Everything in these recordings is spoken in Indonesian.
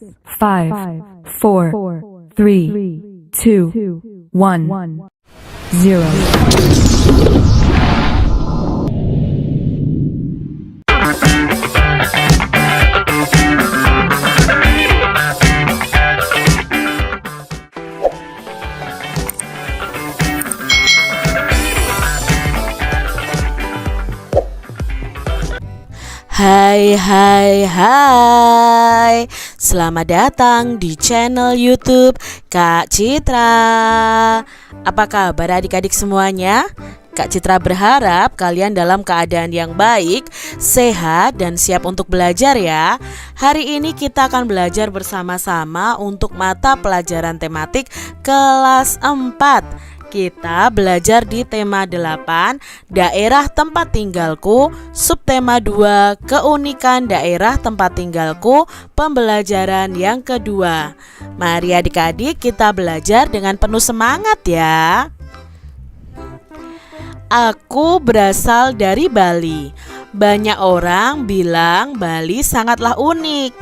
5, 4, 3, 2, 1, 0. Hai, selamat datang di channel YouTube Kak Citra. Apa kabar adik-adik semuanya? Kak Citra berharap kalian dalam keadaan yang baik, sehat, dan siap untuk belajar ya. Hari ini kita akan belajar bersama-sama untuk mata pelajaran tematik kelas 4. Kita belajar di tema 8, daerah tempat tinggalku, subtema 2, keunikan daerah tempat tinggalku, pembelajaran yang kedua. Mari adik-adik kita belajar dengan penuh semangat ya. Aku berasal dari Bali. Banyak orang bilang Bali sangatlah unik.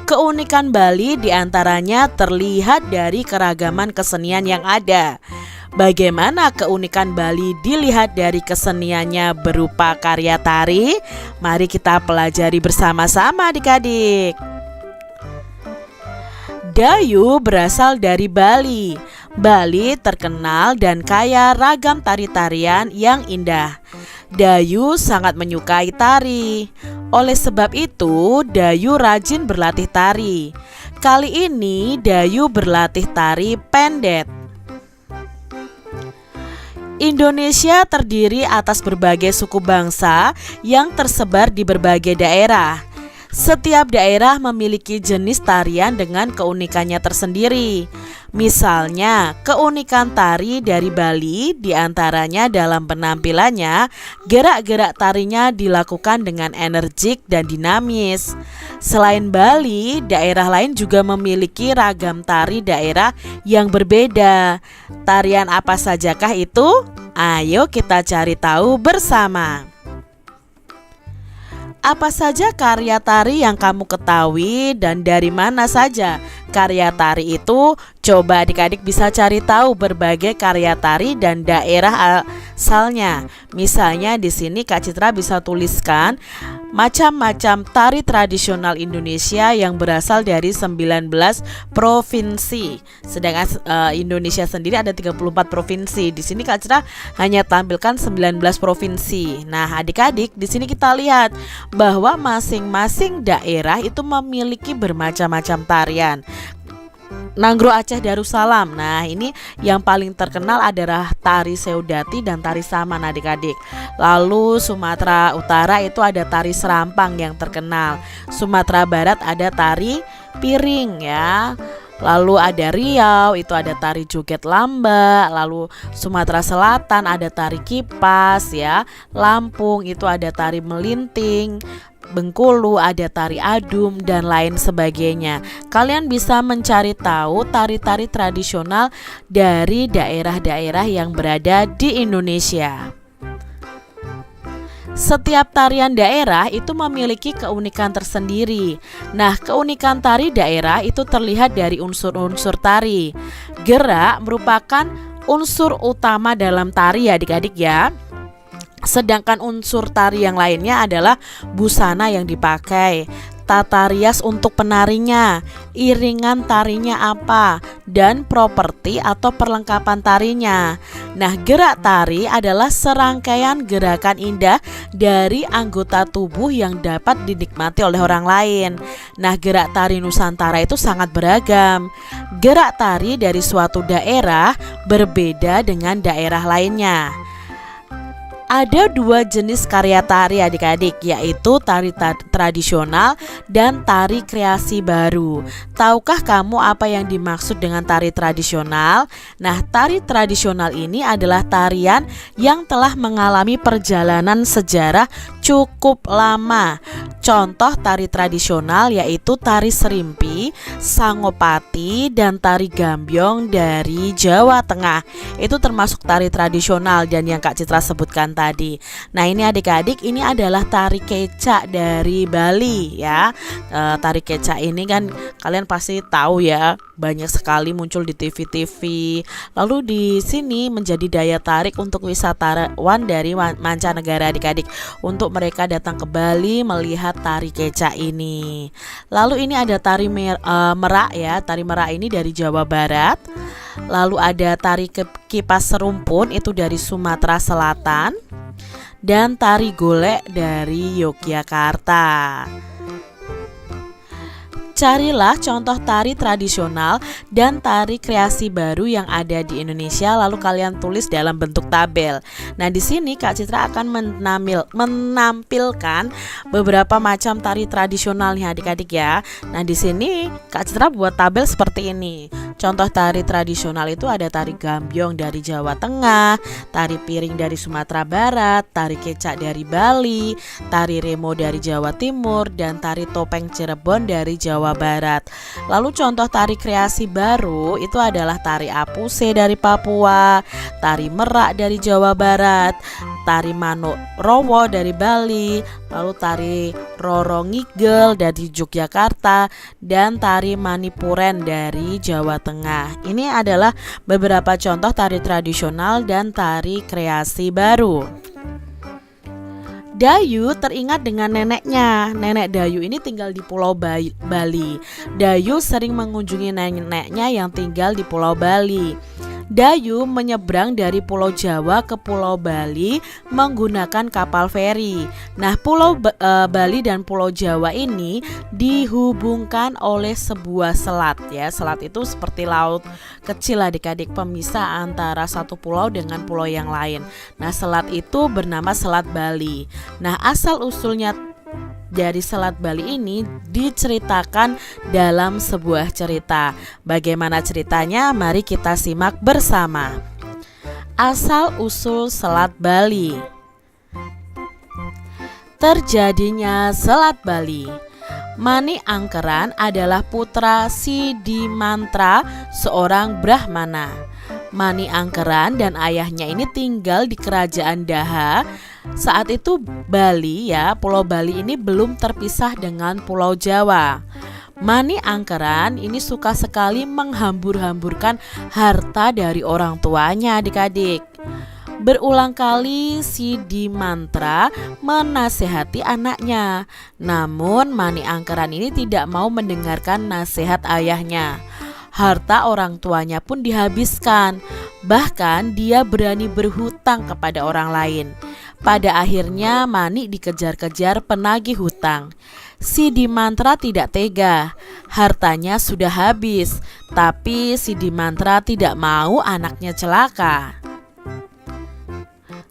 Keunikan Bali diantaranya terlihat dari keragaman kesenian yang ada. Bagaimana keunikan Bali dilihat dari keseniannya berupa karya tari? Mari kita pelajari bersama-sama adik-adik. Dayu berasal dari Bali. Bali terkenal dan kaya ragam tari-tarian yang indah. Dayu sangat menyukai tari. Oleh sebab itu, Dayu rajin berlatih tari. Kali ini Dayu berlatih tari pendet. Indonesia terdiri atas berbagai suku bangsa yang tersebar di berbagai daerah. Setiap daerah memiliki jenis tarian dengan keunikannya tersendiri. Misalnya, keunikan tari dari Bali diantaranya dalam penampilannya, gerak-gerak tarinya dilakukan dengan energik dan dinamis. Selain Bali, daerah lain juga memiliki ragam tari daerah yang berbeda. Tarian apa sajakah itu? Ayo kita cari tahu bersama. Apa saja karya tari yang kamu ketahui dan dari mana saja karya tari itu? Coba adik-adik bisa cari tahu berbagai karya tari dan daerah asalnya. Misalnya di sini Kak Citra bisa tuliskan macam-macam tari tradisional Indonesia yang berasal dari 19 provinsi. Sedangkan Indonesia sendiri ada 34 provinsi. Di sini Kak Citra hanya tampilkan 19 provinsi. Nah, adik-adik, di sini kita lihat bahwa masing-masing daerah itu memiliki bermacam-macam tarian. Nanggro Aceh Darussalam. Nah, ini yang paling terkenal adalah tari Seudati dan tari Saman adik-adik. Lalu Sumatera Utara itu ada tari Serampang yang terkenal. Sumatera Barat ada tari Piring ya. Lalu ada Riau, itu ada tari Joget Lamba. Lalu Sumatera Selatan ada tari Kipas ya. Lampung itu ada tari Melinting. Bengkulu ada tari adum dan lain sebagainya. Kalian bisa mencari tahu tari-tari tradisional dari daerah-daerah yang berada di Indonesia. Setiap tarian daerah itu memiliki keunikan tersendiri. Nah, keunikan tari daerah itu terlihat dari unsur-unsur tari. Gerak merupakan unsur utama dalam tari ya adik-adik ya. Sedangkan unsur tari yang lainnya adalah busana yang dipakai, tata rias untuk penarinya, iringan tarinya apa, dan properti atau perlengkapan tarinya. Nah, gerak tari adalah serangkaian gerakan indah dari anggota tubuh yang dapat dinikmati oleh orang lain. Nah, gerak tari Nusantara itu sangat beragam. Gerak tari dari suatu daerah berbeda dengan daerah lainnya. Ada dua jenis karya tari adik-adik, yaitu tari tradisional dan tari kreasi baru. Tahukah kamu apa yang dimaksud dengan tari tradisional? Nah, tari tradisional ini adalah tarian yang telah mengalami perjalanan sejarah cukup lama. Contoh tari tradisional yaitu tari serimpi, sangopati, dan tari gambyong dari Jawa Tengah. Itu termasuk tari tradisional dan yang Kak Citra sebutkan tadi. Nah ini adik-adik, ini adalah tari kecak dari Bali ya. Tari kecak ini kan kalian pasti tahu ya, banyak sekali muncul di TV-TV. Lalu di sini menjadi daya tarik untuk wisatawan dari mancanegara adik-adik, untuk mereka datang ke Bali melihat tari kecak ini. Lalu ini ada tari merak ya. Tari merak ini dari Jawa Barat. Lalu ada tari kipas serumpun itu dari Sumatera Selatan. Dan tari golek dari Yogyakarta. Carilah contoh tari tradisional dan tari kreasi baru yang ada di Indonesia, lalu kalian tulis dalam bentuk tabel. Nah, di sini Kak Citra akan menampilkan beberapa macam tari tradisional nih adik-adik ya. Nah, di sini Kak Citra buat tabel seperti ini. Contoh tari tradisional itu ada tari gambyong dari Jawa Tengah, tari piring dari Sumatera Barat, tari kecak dari Bali, tari remo dari Jawa Timur, dan tari topeng Cirebon dari Jawa Barat. Lalu contoh tari kreasi baru itu adalah tari apuse dari Papua, tari merak dari Jawa Barat, tari manuk rowo dari Bali, lalu tari rorongigel dari Yogyakarta, dan tari manipuren dari Jawa Tengah. Ini adalah beberapa contoh tari tradisional dan tari kreasi baru. Dayu teringat dengan neneknya. Nenek Dayu ini tinggal di Pulau Bali. Dayu sering mengunjungi neneknya yang tinggal di Pulau Bali. Dayu menyeberang dari Pulau Jawa ke Pulau Bali menggunakan kapal feri. Nah, Pulau Bali dan Pulau Jawa ini dihubungkan oleh sebuah selat ya. Selat itu seperti laut kecil adik-adik, pemisah antara satu pulau dengan pulau yang lain. Nah, selat itu bernama Selat Bali. Nah, asal usulnya dari Selat Bali ini diceritakan dalam sebuah cerita. Bagaimana ceritanya? Mari kita simak bersama. Asal usul Selat Bali. Terjadinya Selat Bali. Mani Angkeran adalah putra Sidimantra, seorang Brahmana. Mani Angkeran dan ayahnya ini tinggal di Kerajaan Daha. Saat itu Bali ya, Pulau Bali ini belum terpisah dengan Pulau Jawa. Mani Angkeran ini suka sekali menghambur-hamburkan harta dari orang tuanya adik-adik. Berulang kali Sidimantra menasehati anaknya. Namun Mani Angkeran ini tidak mau mendengarkan nasihat ayahnya. Harta orang tuanya pun dihabiskan. Bahkan dia berani berhutang kepada orang lain. Pada akhirnya Mani dikejar-kejar penagih hutang. Sidimantra tidak tega. Hartanya sudah habis, tapi Sidimantra tidak mau anaknya celaka.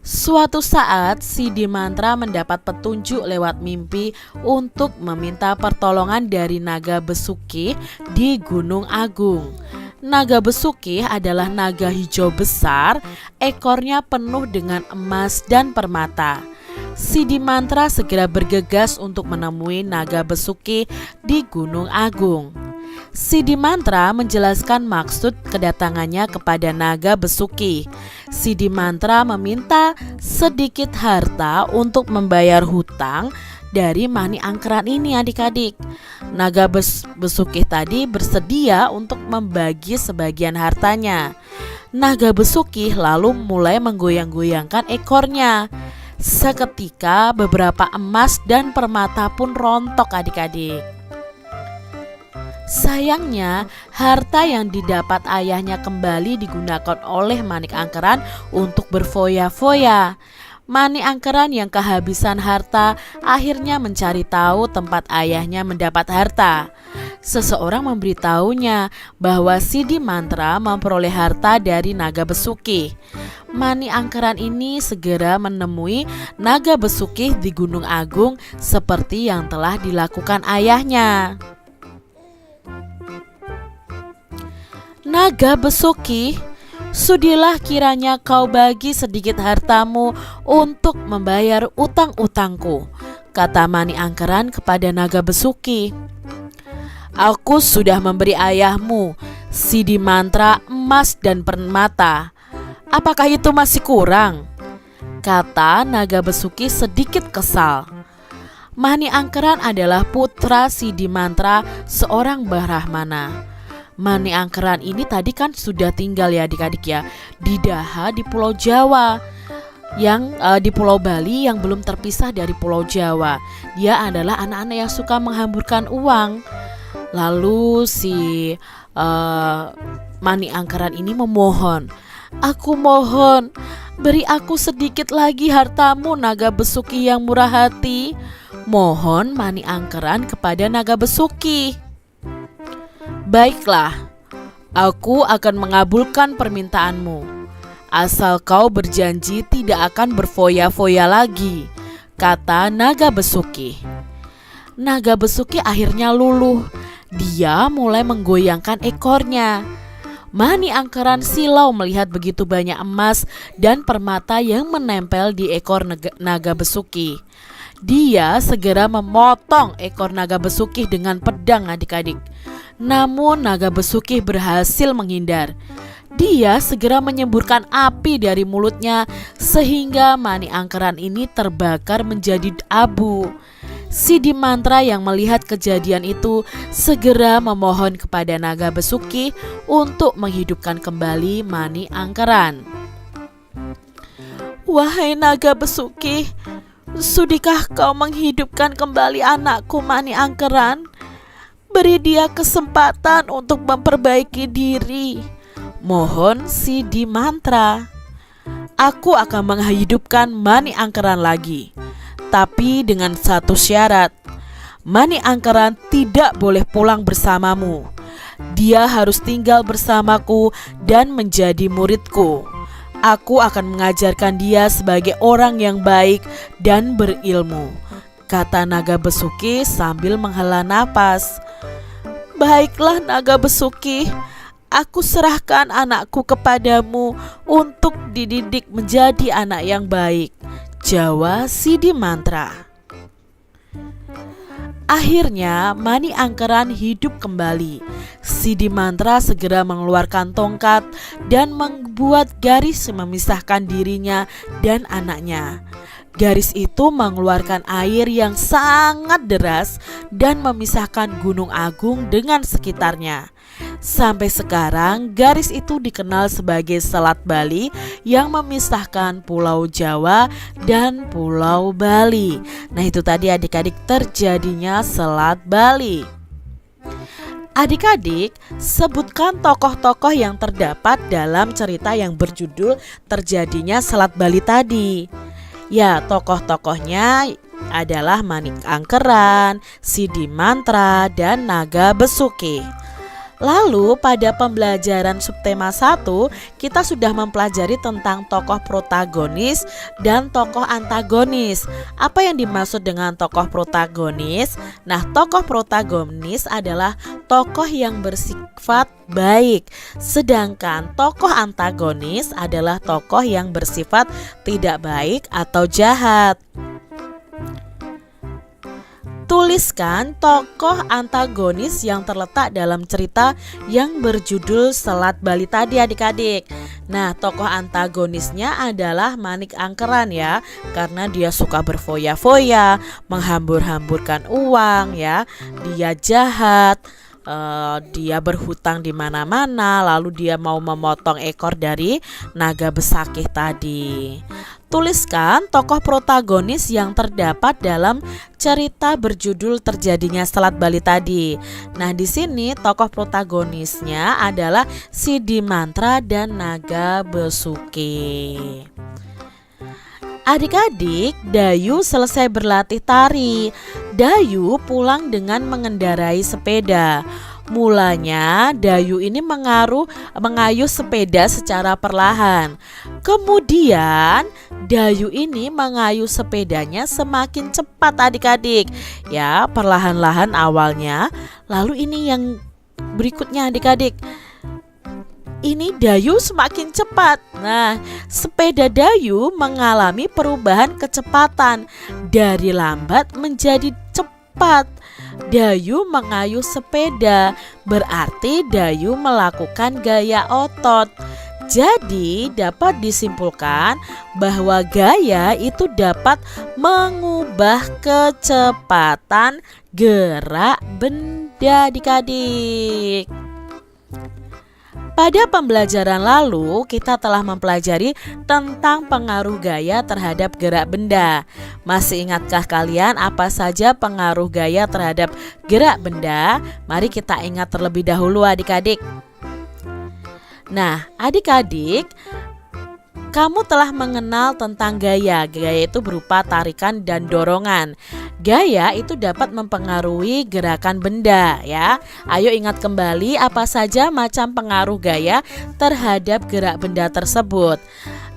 Suatu saat Sidimantra mendapat petunjuk lewat mimpi untuk meminta pertolongan dari naga Besuki di Gunung Agung. Naga Besuki adalah naga hijau besar, ekornya penuh dengan emas dan permata. Sidimantra segera bergegas untuk menemui naga Besuki di Gunung Agung. Sidimantra menjelaskan maksud kedatangannya kepada naga Besuki. Sidimantra meminta sedikit harta untuk membayar hutang dari Mani Angkeran ini adik-adik. Naga Besuki tadi bersedia untuk membagi sebagian hartanya. Naga Besuki lalu mulai menggoyang-goyangkan ekornya. Seketika beberapa emas dan permata pun rontok adik-adik. Sayangnya, harta yang didapat ayahnya kembali digunakan oleh Mani Angkeran untuk berfoya-foya. Mani Angkeran yang kehabisan harta akhirnya mencari tahu tempat ayahnya mendapat harta. Seseorang memberitahunya bahwa Sidimantra memperoleh harta dari naga Besuki. Mani Angkeran ini segera menemui naga Besuki di Gunung Agung seperti yang telah dilakukan ayahnya. Naga Besuki, Sudilah kiranya kau bagi sedikit hartamu untuk membayar utang-utangku, kata Mani Angkeran kepada naga besuki. Aku sudah memberi ayahmu Sidi Mantra, emas dan permata. Apakah itu masih kurang? Kata naga besuki sedikit kesal. Mani Angkeran adalah putra Sidi Mantra, seorang Brahmana. Mani Angkeran ini tadi kan sudah tinggal ya adik-adik ya di Daha di Pulau Jawa, yang di Pulau Bali yang belum terpisah dari Pulau Jawa. Dia adalah anak-anak yang suka menghamburkan uang. Lalu si Mani Angkeran ini memohon, aku mohon, beri aku sedikit lagi hartamu naga besuki yang murah hati. Mohon Mani Angkeran kepada naga besuki. Baiklah, aku akan mengabulkan permintaanmu, asal kau berjanji tidak akan berfoya-foya lagi, kata naga besuki. Naga besuki akhirnya luluh. Dia mulai menggoyangkan ekornya. Mani Angkeran silau melihat begitu banyak emas dan permata yang menempel di ekor naga besuki. Dia segera memotong ekor naga besuki dengan pedang adik-adik. Namun naga besuki berhasil menghindar. Dia segera menyemburkan api dari mulutnya sehingga Mani Angkeran ini terbakar menjadi abu. Sidi Mantra yang melihat kejadian itu segera memohon kepada naga besuki untuk menghidupkan kembali Mani Angkeran. Wahai naga besuki, sudikah kau menghidupkan kembali anakku Mani Angkeran? Beri dia kesempatan untuk memperbaiki diri, mohon Sidi Mantra. Aku akan menghidupkan Mani Angkeran lagi, tapi dengan satu syarat. Mani Angkeran tidak boleh pulang bersamamu. Dia harus tinggal bersamaku dan menjadi muridku. Aku akan mengajarkan dia sebagai orang yang baik dan berilmu, kata naga besuki sambil menghela napas. Baiklah naga besuki, aku serahkan anakku kepadamu untuk dididik menjadi anak yang baik, jawab Sidi Mantra. Akhirnya Mani Angkeran hidup kembali. Sidi Mantra segera mengeluarkan tongkat dan membuat garis memisahkan dirinya dan anaknya. Garis itu mengeluarkan air yang sangat deras dan memisahkan Gunung Agung dengan sekitarnya. Sampai sekarang garis itu dikenal sebagai Selat Bali yang memisahkan Pulau Jawa dan Pulau Bali. Nah itu tadi adik-adik terjadinya Selat Bali. Adik-adik, sebutkan tokoh-tokoh yang terdapat dalam cerita yang berjudul terjadinya Selat Bali tadi. Ya, tokoh-tokohnya adalah Mani Angkeran, Sidi Mantra, dan naga besuki. Lalu pada pembelajaran subtema 1 kita sudah mempelajari tentang tokoh protagonis dan tokoh antagonis. Apa yang dimaksud dengan tokoh protagonis? Nah, tokoh protagonis adalah tokoh yang bersifat baik, sedangkan tokoh antagonis adalah tokoh yang bersifat tidak baik atau jahat. Tuliskan tokoh antagonis yang terletak dalam cerita yang berjudul Selat Bali tadi adik-adik. Nah, tokoh antagonisnya adalah Mani Angkeran ya, karena dia suka berfoya-foya, menghambur-hamburkan uang ya. Dia jahat, dia berhutang di mana-mana, lalu dia mau memotong ekor dari naga besakih tadi. Tuliskan tokoh protagonis yang terdapat dalam cerita berjudul terjadinya Selat Bali tadi. Nah, di sini tokoh protagonisnya adalah Sidi Mantra dan naga besuki. Adik-adik, Dayu selesai berlatih tari. Dayu pulang dengan mengendarai sepeda. Mulanya Dayu ini mengayuh sepeda secara perlahan. Kemudian Dayu ini mengayuh sepedanya semakin cepat adik-adik. Ya, perlahan-lahan awalnya. Lalu ini yang berikutnya adik-adik. ini Dayu semakin cepat. Nah, sepeda Dayu mengalami perubahan kecepatan dari lambat menjadi cepat. Dayu mengayuh sepeda, berarti Dayu melakukan gaya otot. Jadi dapat disimpulkan bahwa gaya itu dapat mengubah kecepatan gerak benda adik-adik. Pada pembelajaran lalu, kita telah mempelajari tentang pengaruh gaya terhadap gerak benda. Masih ingatkah kalian apa saja pengaruh gaya terhadap gerak benda? Mari kita ingat terlebih dahulu adik-adik. Nah, adik-adik, kamu telah mengenal tentang gaya. Gaya itu berupa tarikan dan dorongan. Gaya itu dapat mempengaruhi gerakan benda ya. Ayo ingat kembali apa saja macam pengaruh gaya terhadap gerak benda tersebut.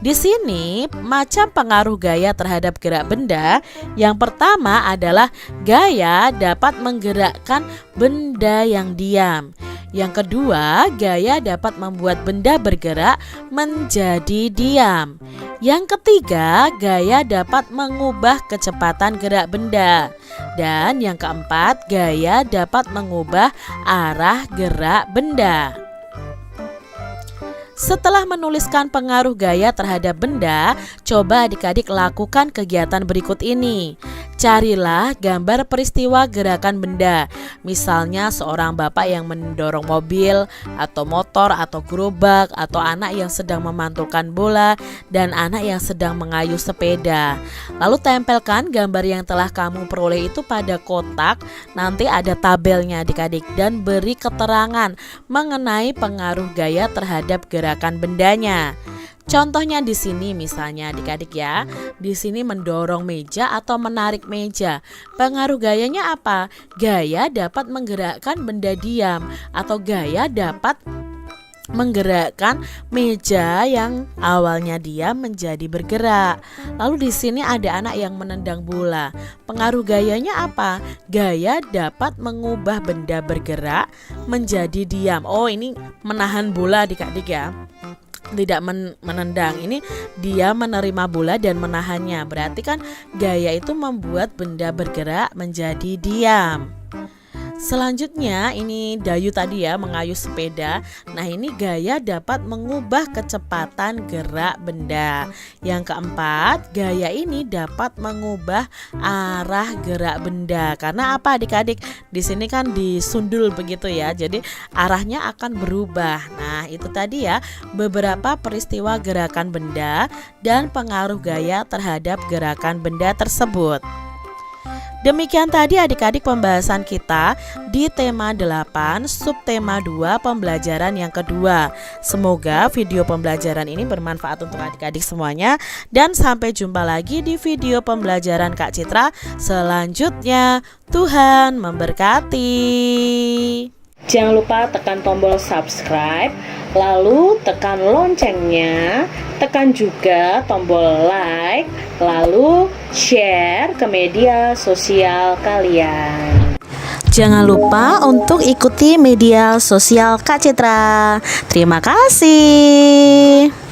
Di sini macam pengaruh gaya terhadap gerak benda. Yang pertama adalah gaya dapat menggerakkan benda yang diam. Yang kedua, gaya dapat membuat benda bergerak menjadi diam. Yang ketiga, gaya dapat mengubah kecepatan gerak benda. Dan yang keempat, gaya dapat mengubah arah gerak benda. Setelah menuliskan pengaruh gaya terhadap benda, coba adik-adik lakukan kegiatan berikut ini. Carilah gambar peristiwa gerakan benda. Misalnya seorang bapak yang mendorong mobil atau motor atau gerobak, atau anak yang sedang memantulkan bola dan anak yang sedang mengayuh sepeda. Lalu tempelkan gambar yang telah kamu peroleh itu pada kotak. Nanti ada tabelnya adik-adik, dan beri keterangan mengenai pengaruh gaya terhadap gerakan bendanya. Contohnya di sini misalnya adik-adik ya. Di sini mendorong meja atau menarik meja. Pengaruh gayanya apa? Gaya dapat menggerakkan benda diam, atau gaya dapat menggerakkan meja yang awalnya diam menjadi bergerak. Lalu di sini ada anak yang menendang bola. Pengaruh gayanya apa? Gaya dapat mengubah benda bergerak menjadi diam. Oh, ini menahan bola adik-adik ya. Tidak menendang, ini dia menerima bola dan menahannya. Berarti kan gaya itu membuat benda bergerak menjadi diam. Selanjutnya ini Dayu tadi ya mengayuh sepeda. Nah, ini gaya dapat mengubah kecepatan gerak benda. Yang keempat, gaya ini dapat mengubah arah gerak benda. Karena apa adik-adik? Di sini kan disundul begitu ya. Jadi arahnya akan berubah. Nah, itu tadi ya beberapa peristiwa gerakan benda dan pengaruh gaya terhadap gerakan benda tersebut. Demikian tadi adik-adik pembahasan kita di tema 8 subtema 2 pembelajaran yang kedua. Semoga video pembelajaran ini bermanfaat untuk adik-adik semuanya, dan sampai jumpa lagi di video pembelajaran Kak Citra selanjutnya. Tuhan memberkati. Jangan lupa tekan tombol subscribe, lalu tekan loncengnya, tekan juga tombol like, lalu share ke media sosial kalian. Jangan lupa untuk ikuti media sosial Kak Citra. Terima kasih.